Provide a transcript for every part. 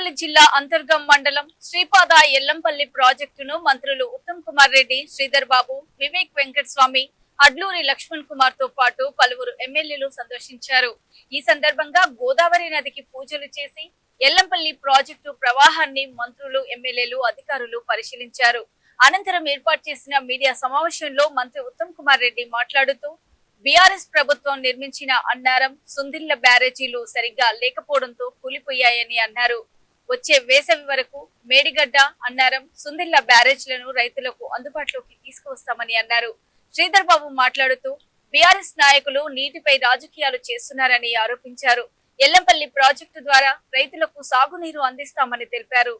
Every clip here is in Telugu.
పెద్దపల్లి జిల్లా అంతర్గం మండలం శ్రీపాద ఎల్లంపల్లి ప్రాజెక్టును మంత్రులు ఉత్తమ్ కుమార్ రెడ్డి, శ్రీధర్ బాబు, వివేక్ వెంకటస్వామి, అడ్లూరి లక్ష్మణ్ కుమార్ తో పాటు పలువురు ఎమ్మెల్యేలు సందర్శించారు. ఈ సందర్భంగా గోదావరి నదికి పూజలు చేసి ఎల్లంపల్లి ప్రాజెక్టు ప్రవాహాన్ని మంత్రులు, ఎమ్మెల్యేలు, అధికారులు పరిశీలించారు. అనంతరం ఏర్పాటు చేసిన మీడియా సమావేశంలో మంత్రి ఉత్తమ్ కుమార్ రెడ్డి మాట్లాడుతూ బీఆర్ఎస్ ప్రభుత్వం నిర్మించిన అన్నారం, సుందిళ్ల బ్యారేజీలు సరిగ్గా లేకపోవడంతో కూలిపోయాయని అన్నారు. వచ్చే వేసవి వరకు మేడిగడ్డ, అన్నారం, సుందిళ్ల బ్యారేజీలను రైతులకు అందుబాటులోకి తీసుకువస్తామని అన్నారు. శ్రీధర్ బాబు మాట్లాడుతూ బీఆర్ఎస్ నాయకులు నీటిపై రాజకీయాలు చేస్తున్నారని ఆరోపించారు. ఎల్లంపల్లి ప్రాజెక్టు ద్వారా రైతులకు సాగునీరు అందిస్తామని తెలిపారు.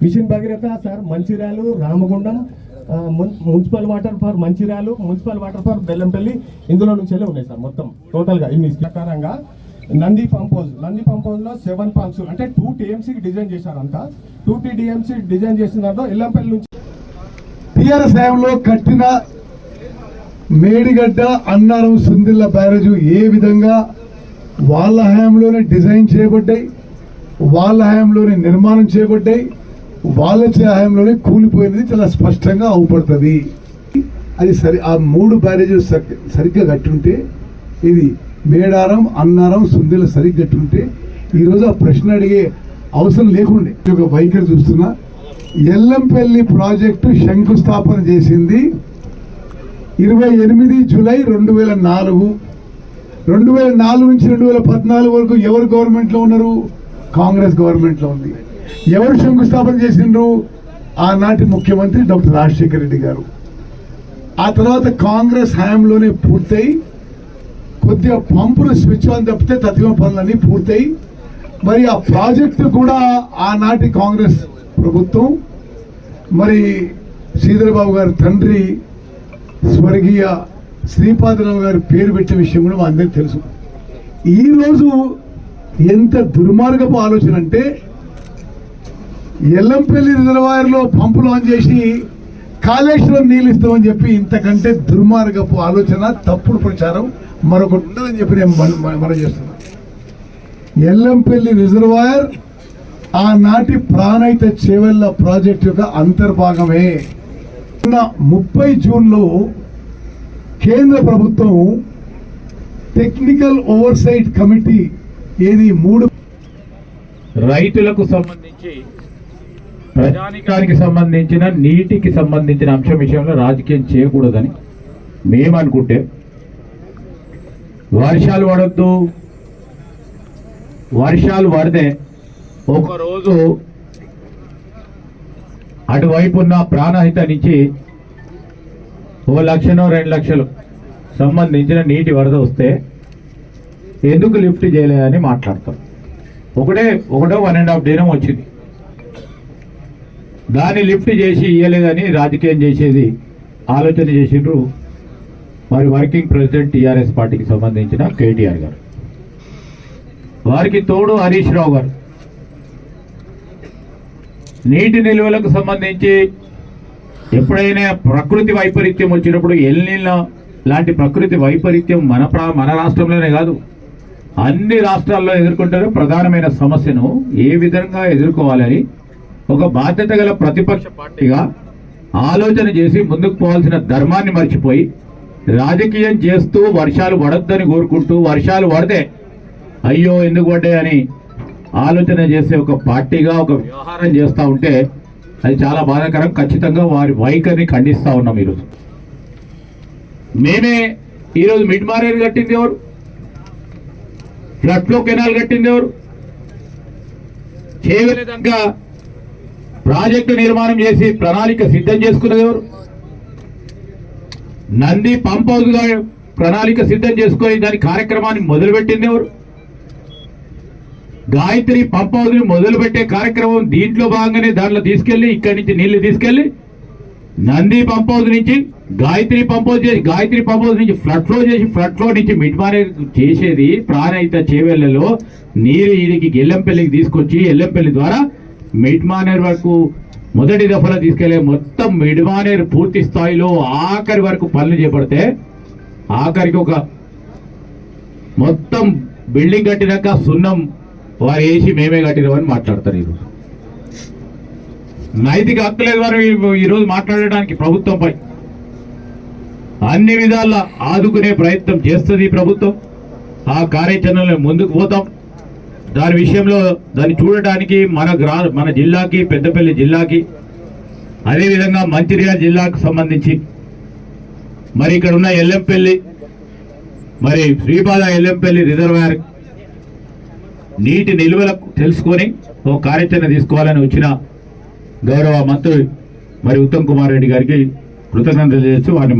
Mission Bhagiratha sir Mancherial, Ramagundam, municipal water for Mancherial, municipal water for Bellampalli ఇందులో నుంచి ఉన్నాయి సార్. మొత్తం టోటల్ గా ఇన్ని ప్రకారంగా నంది పంప్ హౌస్ లో 7 పంప్స్ అంటే 2 TMC డిజైన్ చేశారు. అంతా 2 TMC డిజైన్ చేసిన దాంట్లో ఎల్లంపల్లి నుంచి టీఆర్ఎస్ హయాంలో కట్టిన మేడిగడ్డ, అన్నారం, సుందిళ్ల బ్యారేజ్ ఏ విధంగా వాళ్ళ హయాంలోనే డిజైన్ చేయబడ్డాయి, వాళ్ళ హయాంలోనే నిర్మాణం చేయబడ్డాయి, వాళ్ళ హయాంలోనే కూలిపోయినది చాలా స్పష్టంగా అవుపడుతుంది. అది ఆ 3 బ్యారేజెస్ సరిగ్గా కట్టుంటే, ఇది మేడారం, అన్నారం, సుందిళ్ల సరిగ్గా కట్టుంటే ఈరోజు ఆ ప్రశ్న అడిగే అవసరం లేకుండే. ఒక వైఖరి చూస్తున్నా. ఎల్లంపల్లి ప్రాజెక్టు శంకుస్థాపన చేసింది 28 జూలై 2004. 2004 నుంచి 2014 వరకు ఎవరు గవర్నమెంట్లో ఉన్నారు? కాంగ్రెస్ గవర్నమెంట్లో ఉంది. ఎవరు శంకుస్థాపన చేసిండ్రు? ఆనాటి ముఖ్యమంత్రి డాక్టర్ రాజశేఖర రెడ్డి గారు. ఆ తర్వాత కాంగ్రెస్ హయాంలోనే పూర్తయి కొద్దిగా పంపులు స్విచ్ ఆన్ తప్పితే తత్వ పనులన్నీ పూర్తయి, మరి ఆ ప్రాజెక్టు కూడా ఆనాటి కాంగ్రెస్ ప్రభుత్వం, మరి శ్రీధర్ బాబు గారి తండ్రి స్వర్గీయ శ్రీపాదరావు గారి పేరు పెట్టే విషయం కూడా మా అందరికీ తెలుసు. ఈరోజు ఎంత దుర్మార్గపు ఆలోచన అంటే, ఎల్లంపల్లి రిజర్వాయర్లో పంపులు ఆన్ చేసి కాళేశ్వరం నీళ్ళు ఇస్తామని చెప్పి, ఇంతకంటే దుర్మార్గపు ఆలోచన, తప్పుడు ప్రచారం మరొకటి ఉండదని చెప్పి నేను మనం చేస్తున్నా. ఎల్లంపల్లి రిజర్వాయర్ ఆనాటి ప్రాణహిత చేవెళ్ల ప్రాజెక్టు యొక్క అంతర్భాగమే. 30 జూన్లో కేంద్ర ప్రభుత్వం టెక్నికల్ ఓవర్సైట్ కమిటీ ఏది 3 రైతులకు సంబంధించి, ప్రజానికానికి సంబంధించిన, నీటికి సంబంధించిన అంశం విషయంలో రాజకీయం చేయకూడదని మేము అనుకుంటే, వర్షాలు పడొద్దు, వర్షాలు పడితే ఒకరోజు అటువైపు ఉన్న ప్రాణహిత నుంచి 1 లక్షనో 2 లక్షలు సంబంధించిన నీటి వరద వస్తే ఎందుకు లిఫ్ట్ చేయలేదని మాట్లాడతాం. ఒకటో 1.5 దినం వచ్చింది, దాన్ని లిఫ్ట్ చేసి ఇయ్యలేదని రాజకీయం చేసేది ఆలోచన చేసిండ్రు మరి వర్కింగ్ ప్రెసిడెంట్ టీఆర్ఎస్ పార్టీకి సంబంధించిన కేటీఆర్ గారు. వారికి తోడు హరీష్ రావు గారు. నీటి నిల్వలకు సంబంధించి ఎప్పుడైనా ప్రకృతి వైపరీత్యం వచ్చినప్పుడు, ఎల్నినో లాంటి ప్రకృతి వైపరీత్యం మన రాష్ట్రంలోనే కాదు అన్ని రాష్ట్రాల్లో ఎదుర్కొంటారు. ప్రధానమైన సమస్యను ఏ విధంగా ఎదుర్కోవాలని ఒక బాధ్యత గల ప్రతిపక్ష పార్టీగా ఆలోచన చేసి ముందుకు పోవాల్సిన ధర్మాన్ని మర్చిపోయి రాజకీయం చేస్తూ వర్షాలు పడొద్దని కోరుకుంటూ, వర్షాలు పడితే అయ్యో ఎందుకు పడ్డాయని ఆలోచన చేసే ఒక పార్టీగా ఒక వ్యవహారం చేస్తూ ఉంటే అది చాలా బాధాకరం. ఖచ్చితంగా వారి వైఖరిని ఖండిస్తూ ఉన్నాం. ఈరోజు మేమే ఈరోజు మిడ్ మారేరు కట్టింది ఎవరు? ఫ్లడ్ ఫ్లో కెనాల్ కట్టింది ఎవరు? చేయలేదంగా ప్రాజెక్టు నిర్మాణం చేసి ప్రణాళిక సిద్ధం చేసుకున్నది ఎవరు? నంది పంప్ హౌస్ గా ప్రణాళిక సిద్ధం చేసుకొని దాని కార్యక్రమాన్ని మొదలుపెట్టింది ఎవరు? గాయత్రి పంప్ హౌస్ ని మొదలుపెట్టే కార్యక్రమం దీంట్లో భాగంగానే దాంట్లో తీసుకెళ్లి ఇక్కడి నుంచి నీళ్లు తీసుకెళ్లి నంది పంప్ హౌస్ నుంచి గాయత్రి పంప్ హౌస్ చేసి గాయత్రి పంప్ హౌస్ నుంచి ఫ్లడ్ ఫ్లో చేసి ఫ్లడ్ ఫ్లో నుంచి మిడ్ మానేర్ చేసేది ప్రాణహిత చేవెళ్లలో నీరు ఈడికి ఎల్లంపల్లికి తీసుకొచ్చి ఎల్లంపల్లి ద్వారా మిడ్ మానేర్ వరకు మొదటి దఫలో తీసుకెళ్లే మొత్తం మిడ్ మానేర్ పూర్తి స్థాయిలో ఆఖరి వరకు పనులు చేపడితే ఆఖరికి ఒక మొత్తం బిల్డింగ్ కట్టినాక సున్నం వారు వేసి మేమే కట్టినామని మాట్లాడతారు ఈరోజు. నైతిక హక్కు లేదు వారు ఈరోజు మాట్లాడడానికి ప్రభుత్వంపై. అన్ని విధాలా ఆదుకునే ప్రయత్నం చేస్తుంది ప్రభుత్వం. ఆ కార్యాచరణలో ముందుకు పోతాం. దాని విషయంలో దాన్ని చూడటానికి మన జిల్లాకి పెద్దపల్లి జిల్లాకి అదేవిధంగా మంచిర్యాల జిల్లాకు సంబంధించి మరి ఇక్కడ ఉన్న ఎల్లంపల్లి మరి శ్రీపాద ఎల్లంపల్లి రిజర్వాయర్ నీటి నిల్వలకు తెలుసుకొని ఓ కార్యాచరణ తీసుకోవాలని వచ్చిన గౌరవ మంత్రి మరి ఉత్తమ్ కుమార్ రెడ్డి గారికి కృతజ్ఞతలు చేస్తూ వారిని